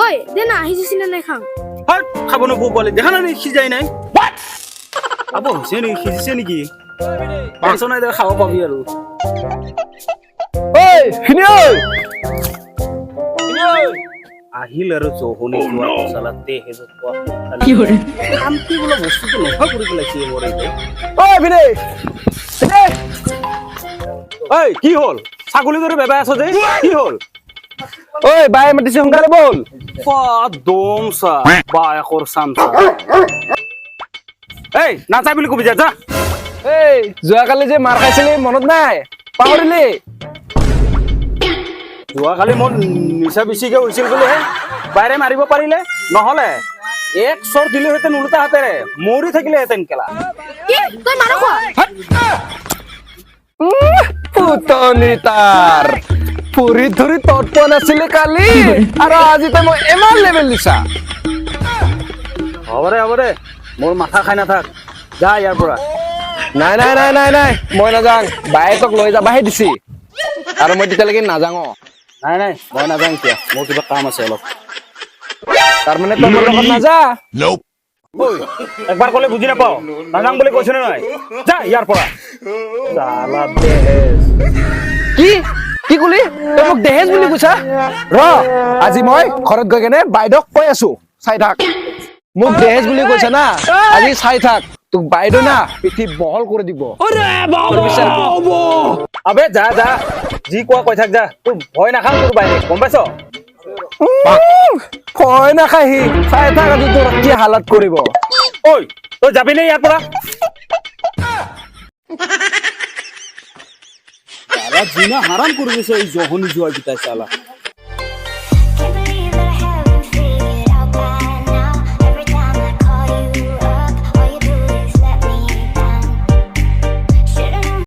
ঐ দে না সিজিছিলে নাই খাম হাট খাব না বউ বলে দেখা না সিজাই নাই আবো হৈছে নেকি সিজিছে নেকি টেনচন নাই খাব পাবি আৰু ঐ খিনি ঐ আহিল আৰু জহনি যোৱা মছলাতে হেজত কি কৰে শান্তি বোলা বস্তুটো নোহোৱা কৰি পেলাইছে মোৰ এতিয়া ঐ ভিনে ঐ কি হ'ল ছাগলী দৰে বেবাই আছ যে কি হ'ল ঐ বাই মাতিছে সোনকালে বল দম চা বায়েকৰ চামচা এই নাযায় বুলি কবি যা যা এই যোৱাকালি যে মাৰ খাইছিলি মনত নাই পাহৰিলি যোৱাকালি মোৰ নিচা বেছিকে হৈছিল বুলিহে বাইৰে মাৰিব পাৰিলে নহলে এক চৰ দিলেহেঁতেন ওলোটা হাতেৰে মৰি থাকিলেহেঁতেন কেলা কি তই মাৰ খোৱা পুতনি তাৰ পুৰি ধৰি তত পোৱা নাছিলে কালি আৰু আজি তই মই ইমান লেভেল দিছা হ'ব দে মোৰ মাথা খাই নাথাক যা ইয়াৰ পৰা নাই নাই নাই নাই নাই মই নাযাওঁ বায়ে তোক লৈ যাবাহে দিছি আৰু মই তেতিয়ালৈকে নাযাওঁ নাই মই নাযাওঁ এতিয়া মোৰ কিবা কাম আছে অলপ তাৰমানে তই মোৰ লগত নাযা ঐ একবাৰ ক'লে বুজি নাপাওঁ নাযাওঁ বুলি কৈছো নে নাই যা ইয়াৰ পৰা জালা দেহেজ কি কি কলি তই মোক দেহেজ বুলি কৈছা ৰ আজি মই ঘৰত গৈ কেনে বাইদেউক কৈ আছো চাই থাক মোক দেহেজ বুলি কৈছা না আজি চাই থাক তোক বাইদেউ না পিঠি বহল কৰি দিব আবে যা যি কোৱা কৈ থাক যা তোৰ ভয় নাখাওঁ তোৰ বাইৰে গম পাইছ ভয় নাখাহি চাই থাক আজি তোৰ কি হালত কৰিব ঐ তই যাবি নে ইয়াৰ পৰা জিনা হাৰাম কৰি দিছে এই জহনি যোৱা কেইটাই চালা